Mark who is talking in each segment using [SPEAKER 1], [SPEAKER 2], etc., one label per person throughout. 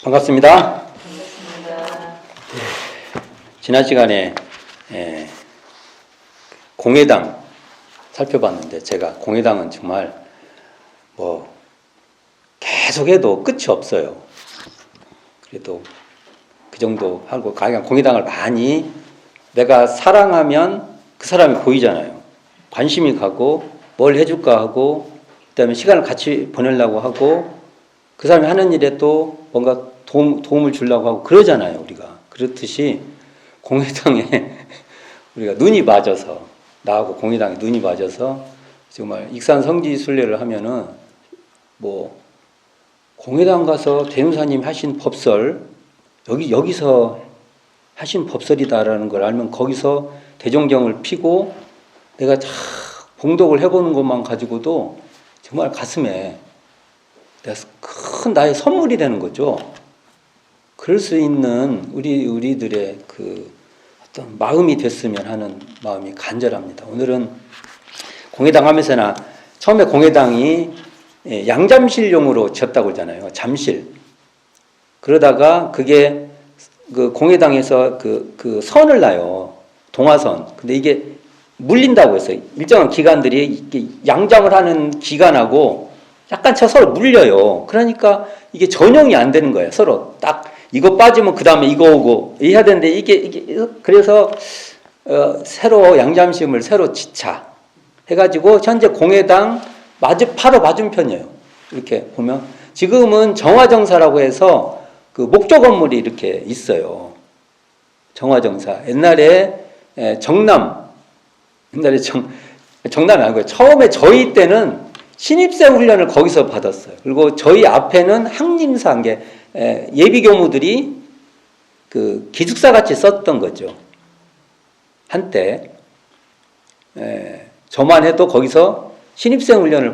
[SPEAKER 1] 반갑습니다.
[SPEAKER 2] 반갑습니다.
[SPEAKER 1] 지난 시간에 공회당 살펴봤는데 제가 공회당은 정말 계속해도 끝이 없어요. 그래도 그 정도 하고 가령 공회당을 많이 내가 사랑하면 그 사람이 보이잖아요. 관심이 가고 뭘 해줄까 하고 그다음에 시간을 같이 보내려고 하고 그 사람이 하는 일에 또 뭔가 도움을 주려고 하고 그러잖아요. 우리가 그렇듯이 공회당에 우리가 눈이 맞아서 나하고 공회당에 눈이 맞아서 정말 익산성지순례를 하면은 공회당 가서 대운사님 하신 법설 여기서 하신 법설이다라는 걸 알면 거기서 대종정을 피고 내가 다 봉독을 해보는 것만 가지고도 정말 가슴에 큰 나의 선물이 되는 거죠. 그럴 수 있는 우리들의 그 어떤 마음이 됐으면 하는 마음이 간절합니다. 오늘은 공회당 하면서나 처음에 공회당이 양잠실용으로 지었다고 그러잖아요. 잠실. 그러다가 그게 그 공회당에서 그 선을 놔요. 동화선. 근데 이게 물린다고 했어요. 일정한 기관들이 양잠을 하는 기관하고 약간 서로 물려요. 그러니까 이게 전용이 안 되는 거예요. 서로 딱 이거 빠지면 그 다음에 이거 오고 해야 되는데 이게 그래서 새로 양잠심을 새로 지차 해가지고 현재 공회당 바로 맞은편이에요. 이렇게 보면 지금은 정화정사라고 해서 그 목조 건물이 이렇게 있어요. 정화정사. 옛날에 정남이 아니고요. 처음에 저희 때는 신입생 훈련을 거기서 받았어요. 그리고 저희 앞에는 항림사, 예비교무들이 그 기숙사 같이 썼던 거죠. 한때. 저만 해도 거기서 신입생 훈련을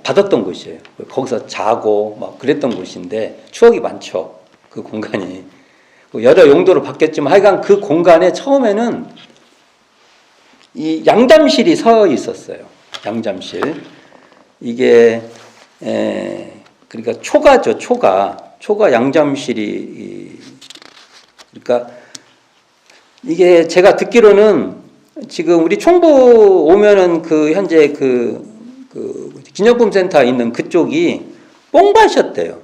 [SPEAKER 1] 받았던 곳이에요. 거기서 자고 막 그랬던 곳인데 추억이 많죠. 그 공간이. 여러 용도로 바뀌었지만 하여간 그 공간에 처음에는 이 양잠실이 서 있었어요. 양잠실. 이게 그러니까 초가죠. 초가 양잠실이 그러니까 이게 제가 듣기로는 지금 우리 총부 오면은 그 현재 그 기념품 센터 있는 그쪽이 뽕밭이었대요.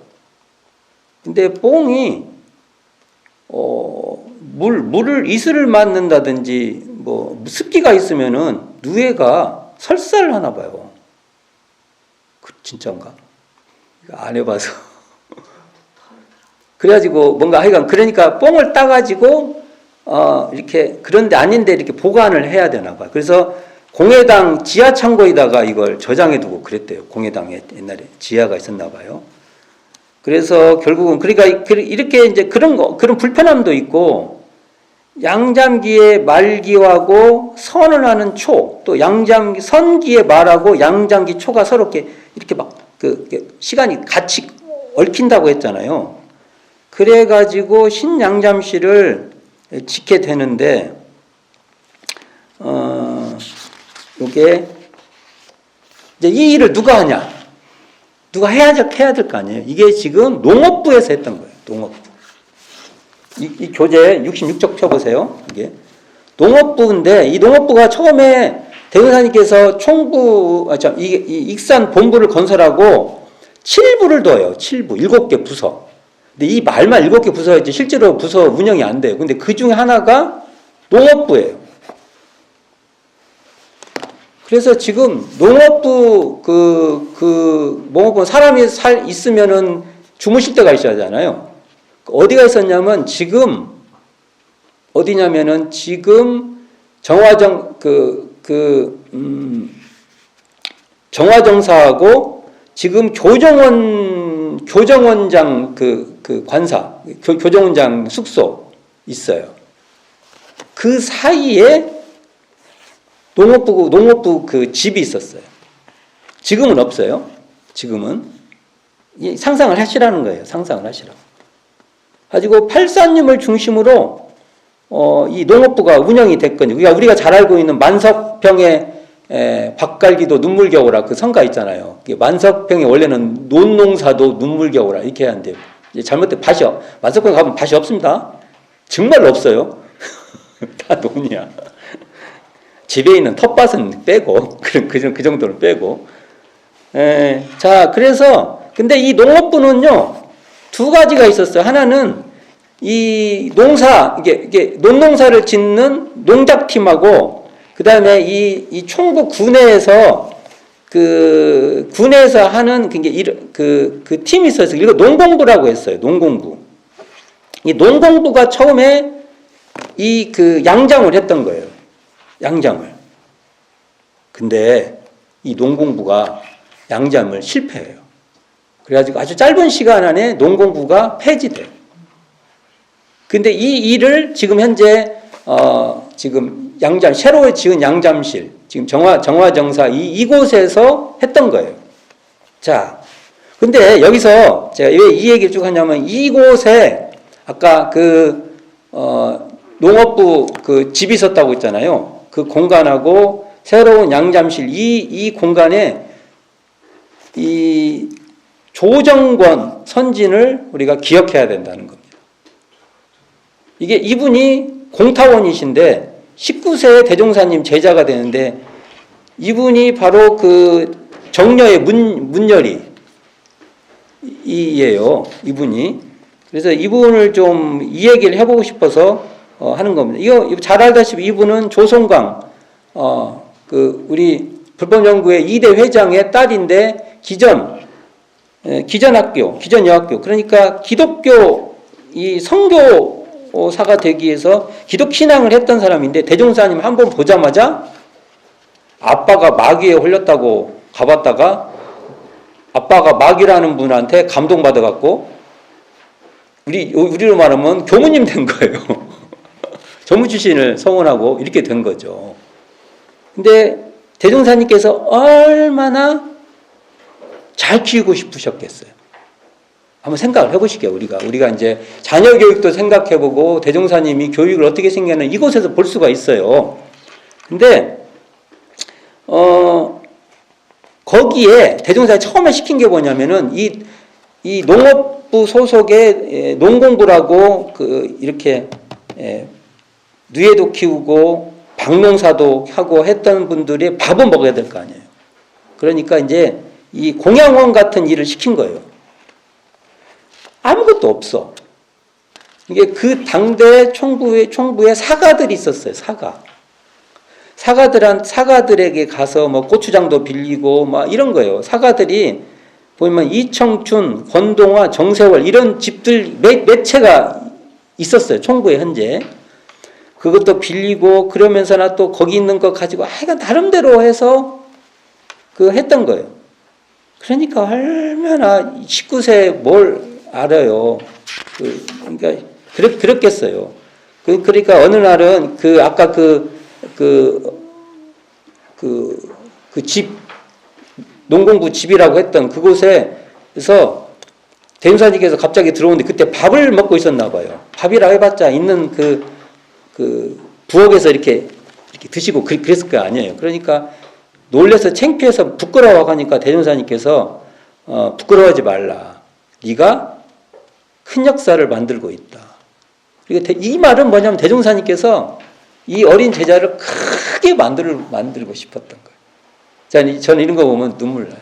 [SPEAKER 1] 근데 뽕이 물을 이슬을 맞는다든지 습기가 있으면은 누에가 설사를 하나 봐요. 진짜인가? 안 해봐서. 그래가지고 뭔가 하여간 그러니까 뽕을 따가지고 이렇게 그런데 아닌데 이렇게 보관을 해야 되나 봐요. 그래서 공회당 지하 창고에다가 이걸 저장해두고 그랬대요. 공회당에 옛날에 지하가 있었나 봐요. 그래서 결국은 그러니까 이렇게 이제 그런 불편함도 있고 양잠기의 말기하고 선을 하는 초, 또 양잠기 선기의 말하고 양잠기 초가 서로 이렇게 막 시간이 같이 얽힌다고 했잖아요. 그래가지고 신양잠실을 짓게 되는데, 이게 이제 이 일을 누가 하냐? 누가 해야 될 거 아니에요. 이게 지금 농업부에서 했던 거예요. 농업부. 이 교재 66쪽 펴보세요. 이게 농업부인데 이 농업부가 처음에 대운사님께서 이 익산 본부를 건설하고 7부를 둬요. 7부, 7개 부서. 근데 이 말만 7개 부서였지 실제로 부서 운영이 안 돼요. 근데 그 중에 하나가 농업부예요. 그래서 지금 농업부 농업부 사람이 있으면은 주무실 때가 있어야 하잖아요. 어디가 있었냐면 지금 어디냐면은 지금 정화정사하고 지금 교정원장 관사 교정원장 숙소 있어요. 그 사이에 농업부 그 집이 있었어요. 지금은 없어요. 지금은 상상을 하시라는 거예요. 상상을 하시라고. 가지고 팔사님을 중심으로 이 농업부가 운영이 됐거든요. 우리가 잘 알고 있는 만석평의 박갈기도 눈물겨울아 그 성가 있잖아요. 만석평이 원래는 논농사도 눈물겨울아 이렇게 해야 한대요. 이제 잘못된 밭이 만석군 가면 밭이 없습니다. 정말로 없어요. 다 논이야. 집에 있는 텃밭은 빼고 그 정도는 빼고. 자, 그래서 근데 이 농업부는요 두 가지가 있었어요. 하나는 이 이게 논농사를 짓는 농작팀하고, 그 다음에 이 총부 군내에서 군에서 하는 그 팀이 있어서 이거 농공부라고 했어요. 농공부. 이 농공부가 처음에 양장을 했던 거예요. 양장을. 근데 이 농공부가 양장을 실패해요. 그래가지고 아주 짧은 시간 안에 농공부가 폐지돼요. 근데 이 일을 지금 현재 지금 새로 지은 양잠실, 지금 정화정사 이곳에서 했던 거예요. 자, 근데 여기서 제가 왜 이 얘기를 쭉 하냐면, 이곳에 아까 농업부 집이 있었다고 했잖아요. 그 공간하고 새로운 양잠실 이 공간에 이 조정권 선진을 우리가 기억해야 된다는 겁니다. 이분이 공타원이신데 19세에 대종사님 제자가 되는데, 이분이 바로 그 정려의 문열이에요. 이분이. 그래서 이분을 좀 이 얘기를 해보고 싶어서 하는 겁니다. 이거 잘 알다시피 이분은 조성광 우리 불법연구회 2대 회장의 딸인데 기전여학교, 그러니까 기독교 이 선교사가 되기 위해서 기독 신앙을 했던 사람인데, 대종사님 한 번 보자마자 아빠가 마귀에 홀렸다고 가봤다가 아빠가 마귀라는 분한테 감동받아갖고 우리로 말하면 교무님 된 거예요. 전무 출신을 성원하고 이렇게 된 거죠. 근데 대종사님께서 얼마나 잘 키우고 싶으셨겠어요. 한번 생각을 해보시게요. 우리가 이제 자녀 교육도 생각해보고 대종사님이 교육을 어떻게 생겼는 이곳에서 볼 수가 있어요. 근데 거기에 대종사님이 처음에 시킨 게 뭐냐면은 이 농업부 소속의 농공부라고 이렇게 누에도 키우고 박농사도 하고 했던 분들이 밥은 먹어야 될 거 아니에요. 그러니까 이제 이 공양원 같은 일을 시킨 거예요. 아무것도 없어. 이게 그 당대 총부에 사가들이 있었어요. 사가들에게 가서 뭐 고추장도 빌리고 막 이런 거예요. 사가들이 보면 이청춘, 권동화, 정세월 이런 집들 몇 채가 있었어요. 총부에 현재. 그것도 빌리고 그러면서나 또 거기 있는 거 가지고 하여간 나름대로 해서 했던 거예요. 그러니까 얼마나 19세 뭘 알아요. 그러니까 그렇겠어요. 그러니까 어느 날은 아까 집 농공부 집이라고 했던 그곳에서 대임사님께서 갑자기 들어오는데 그때 밥을 먹고 있었나 봐요. 밥이라 해봤자 있는 부엌에서 이렇게 드시고 그랬을 거 아니에요. 그러니까 놀래서 창피해서 부끄러워 하니까 대종사님께서 부끄러워하지 말라. 네가 큰 역사를 만들고 있다. 그리고 이 말은 뭐냐면 대종사님께서 이 어린 제자를 크게 만들고 싶었던 거예요. 저는 이런 거 보면 눈물 나요.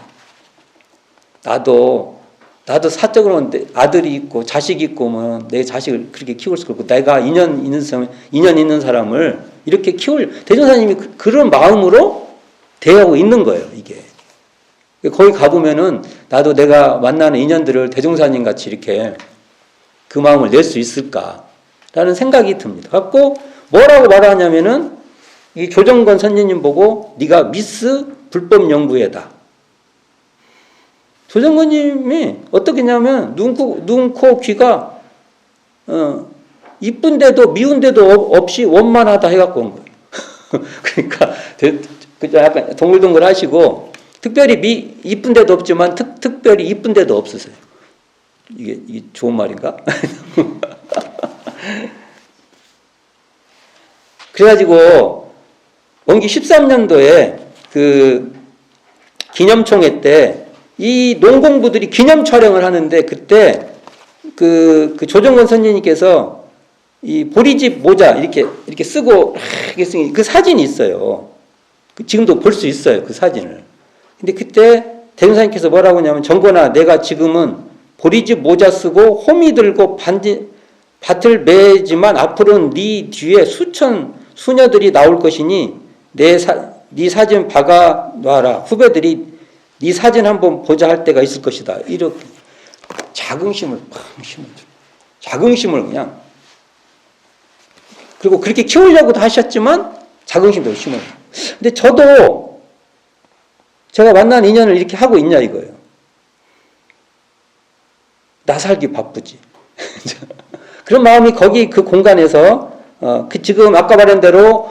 [SPEAKER 1] 나도 사적으로 아들이 있고 자식이 있고 뭐 내 자식을 그렇게 키울 수 없고 내가 인연 있는 사람을 이렇게 대종사님이 그런 마음으로 대하고 있는 거예요. 이게 거기 가보면은 나도 내가 만나는 인연들을 대종사님 같이 이렇게 그 마음을 낼 수 있을까라는 생각이 듭니다. 갖고 뭐라고 말하냐면은 이 조정권 선생님 보고 네가 미스 불법연구회다. 조정권님이 어떻게 했냐면 눈, 코, 귀가 이쁜데도 미운데도 없이 원만하다 해갖고 온 거예요. 그러니까 약간 동글동글 하시고 특별히 이쁜 데도 없지만 특별히 이쁜 데도 없으세요. 이게 좋은 말인가? 그래가지고 원기 13년도에 기념총회 때 이 농공부들이 기념 촬영을 하는데 그때 그 조정건 선생님께서 이 보리집 모자 이렇게 쓰고 이렇게 쓴 그 사진이 있어요. 지금도 볼 수 있어요. 그 사진을. 근데 그때 대종사님께서 뭐라고 하냐면, 정건아, 내가 지금은 보리집 모자 쓰고 호미 들고 밭을 매지만 앞으로는 네 뒤에 수녀들이 나올 것이니 네 사진 박아 놔라. 후배들이 네 사진 한번 보자 할 때가 있을 것이다. 이렇게 자긍심을 팍 심어줘. 자긍심을 그냥. 그리고 그렇게 키우려고도 하셨지만 자긍심도 심어요. 근데 저도 제가 만난 인연을 이렇게 하고 있냐 이거예요. 나 살기 바쁘지. 그런 마음이 거기 그 공간에서 지금 아까 말한 대로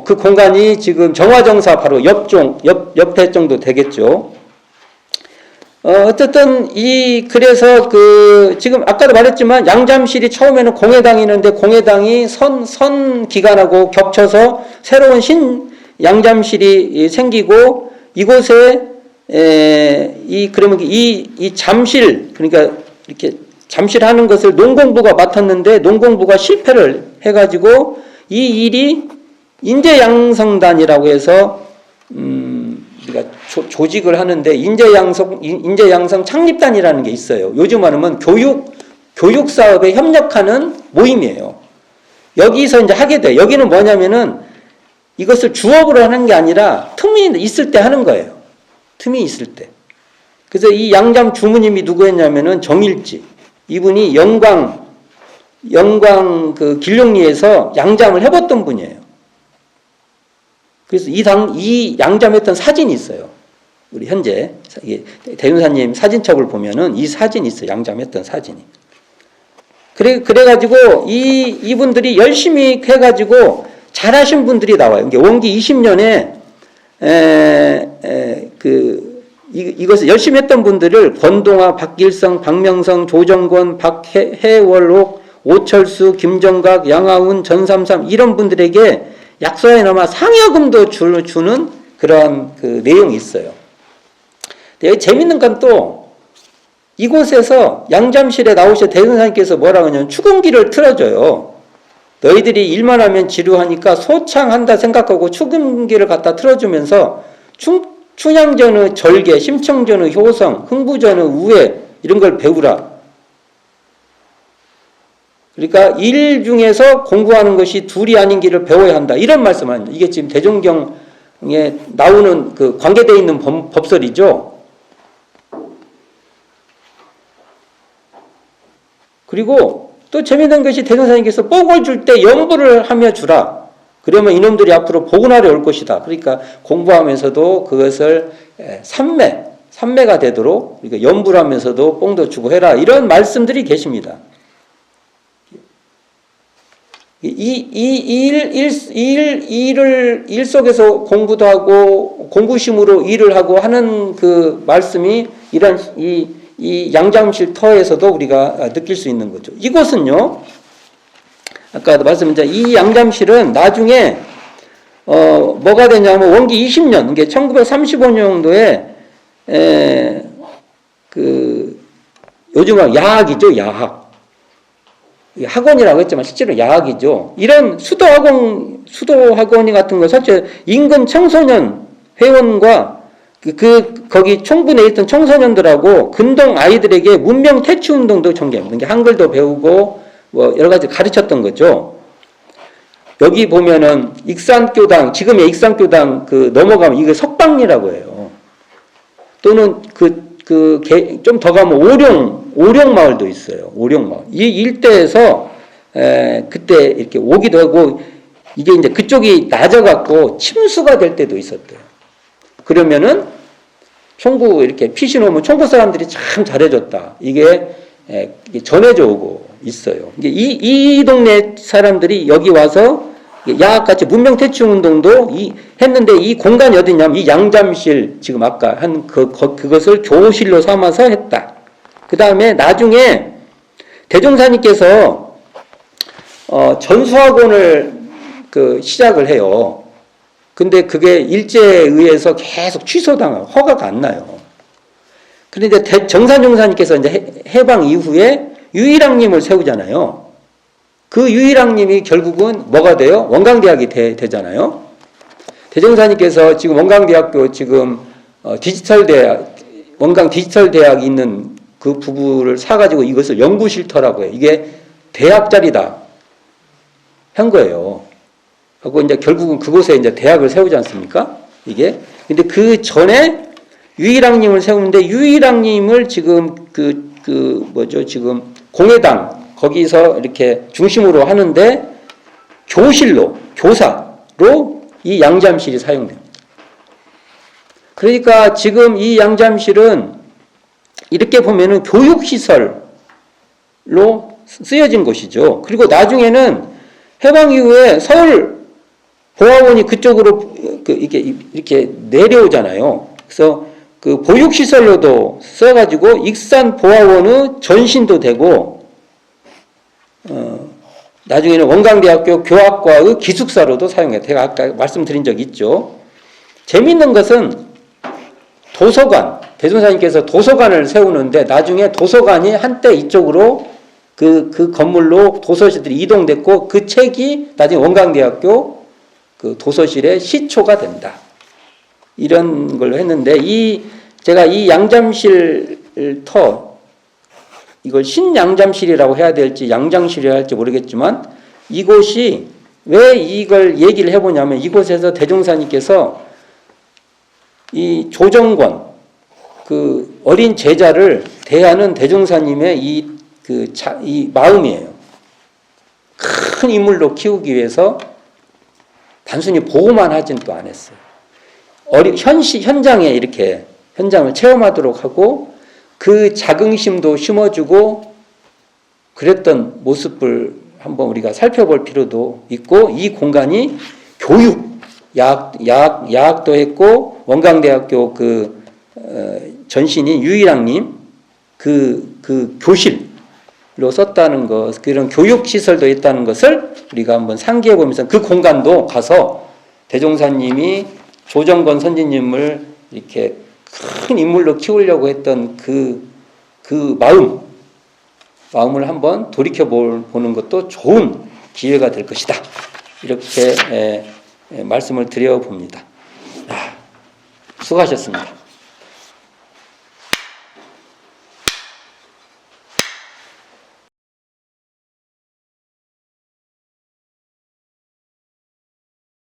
[SPEAKER 1] 그 공간이 지금 정화정사 바로 옆에 정도 되겠죠. 어쨌든 그래서 지금 아까도 말했지만 양잠실이 처음에는 공회당이 있는데 공회당이 선 기간하고 겹쳐서 새로운 신 양잠실이 생기고 이곳에 그러면 이 잠실, 그러니까 이렇게 잠실하는 것을 농공부가 맡았는데 농공부가 실패를 해가지고 이 일이 인재양성단이라고 해서 우리가 조직을 하는데 인재양성 창립단이라는 게 있어요. 요즘 말하면 교육 사업에 협력하는 모임이에요. 여기서 이제 하게 돼. 여기는 뭐냐면은 이것을 주업으로 하는 게 아니라 틈이 있을 때 하는 거예요. 틈이 있을 때. 그래서 이 양잠 주무님이 누구였냐면은 정일지. 이분이 영광 그 길룡리에서 양잠을 해봤던 분이에요. 그래서 이 양잠했던 사진이 있어요. 우리 현재 대윤사님 사진첩을 보면은 이 사진이 있어요. 양잠했던 사진이. 그래가지고 이분들이 열심히 해가지고 잘하신 분들이 나와요. 이게 원기 20년에 이것을 열심히 했던 분들을 권동아, 박길성, 박명성, 조정권, 박해월옥, 오철수, 김정각, 양하운, 전삼삼 이런 분들에게 약소에나마 상여금도 주는 그런 그 내용이 있어요. 여기 재밌는 건 또 이곳에서 양잠실에 나오신 대승사님께서 뭐라고 하냐면 축음기를 틀어줘요. 너희들이 일만 하면 지루하니까 소창한다 생각하고 축음기를 갖다 틀어주면서 춘향전의 절개, 심청전의 효성, 흥부전의 우애 이런 걸 배우라. 그러니까 일 중에서 공부하는 것이 둘이 아닌 길을 배워야 한다. 이런 말씀을 합니다. 이게 지금 대종경에 나오는 그 관계되어 있는 법설이죠. 그리고 또 재미있는 것이 대종사님께서 복을 줄 때 연부를 하며 주라. 그러면 이놈들이 앞으로 복운하러 올 것이다. 그러니까 공부하면서도 그것을 삼매가 되도록 그러니까 연부를 하면서도 뽕도 주고 해라. 이런 말씀들이 계십니다. 일 속에서 공부도 하고 공부심으로 일을 하고 하는 그 말씀이 이런 이 양잠실 터에서도 우리가 느낄 수 있는 거죠. 이곳은요, 아까도 말씀드린 이 양잠실은 나중에 뭐가 되냐면 원기 20년, 이게 1935년도에 요즘 야학이죠, 야학. 학원이라고 했지만 실제로 야학이죠. 이런 수도학원이 같은 거 사실 인근 청소년 회원과 거기 총부내에 있던 청소년들하고 근동 아이들에게 문명 퇴치 운동도 전개합니다. 한글도 배우고 뭐 여러 가지 가르쳤던 거죠. 여기 보면은 익산교당, 지금의 익산교당 넘어가면 이게 석방리라고 해요. 또는 좀 더 가면 오룡마을도 있어요. 오룡마을. 이 일대에서 그때 이렇게 오기도 하고 이게 이제 그쪽이 낮아갖고 침수가 될 때도 있었대요. 그러면은 총구 이렇게 피신 오면 총구 사람들이 참 잘해줬다. 이게 전해져 오고 있어요. 이 동네 사람들이 여기 와서 야학같이 문명퇴치 운동도 했는데 이 공간이 어디냐면 이 양잠실 지금 아까 한 그것을 교실로 삼아서 했다. 그 다음에 나중에 대종사님께서 전수학원을 시작을 해요. 근데 그게 일제에 의해서 계속 취소당하고 허가가 안 나요. 그런데 정산종사님께서 이제 해방 이후에 유일왕님을 세우잖아요. 그 유일왕님이 결국은 뭐가 돼요? 원광대학이 되잖아요. 대종사님께서 지금 원광대학교 지금 디지털대학, 원광 디지털대학이 있는 그 부부를 사가지고 이것을 연구실터라고 해요. 이게 대학 자리다 한 거예요. 하고 이제 결국은 그곳에 이제 대학을 세우지 않습니까? 이게. 근데 그 전에 유일왕님을 세우는데 유일왕님을 지금 지금 공회당 거기서 이렇게 중심으로 하는데 교사로 이 양잠실이 사용됩니다. 그러니까 지금 이 양잠실은 이렇게 보면은 교육시설로 쓰여진 곳이죠. 그리고 나중에는 해방 이후에 서울 보아원이 그쪽으로 이렇게 내려오잖아요. 그래서 그 보육시설로도 써가지고 익산 보아원의 전신도 되고, 나중에는 원광대학교 교학과의 기숙사로도 사용해요. 제가 아까 말씀드린 적이 있죠. 재미있는 것은 도서관, 대종사님께서 도서관을 세우는데 나중에 도서관이 한때 이쪽으로 그 건물로 도서실들이 이동됐고 그 책이 나중에 원광대학교 그 도서실의 시초가 된다. 이런 걸로 했는데 제가 이 양잠실 이걸 신양잠실이라고 해야 될지 양장실이라 할지 모르겠지만 이곳이 왜 이걸 얘기를 해보냐면 이곳에서 대종사님께서 이 조정권 그 어린 제자를 대하는 대종사님의 이 마음이에요. 큰 인물로 키우기 위해서 단순히 보고만 하진 또 안 했어요. 현장에 이렇게 현장을 체험하도록 하고 그 자긍심도 심어주고 그랬던 모습을 한번 우리가 살펴볼 필요도 있고 이 공간이 교육, 야학도 했고 원광대학교 전신인 유일왕님 그 교실로 썼다는 것, 그런 교육시설도 있다는 것을 우리가 한번 상기해 보면서 그 공간도 가서 대종사님이 조정권 선지님을 이렇게 큰 인물로 키우려고 했던 그 마음을 한번 돌이켜 보는 것도 좋은 기회가 될 것이다. 이렇게 말씀을 드려 봅니다. 수고하셨습니다.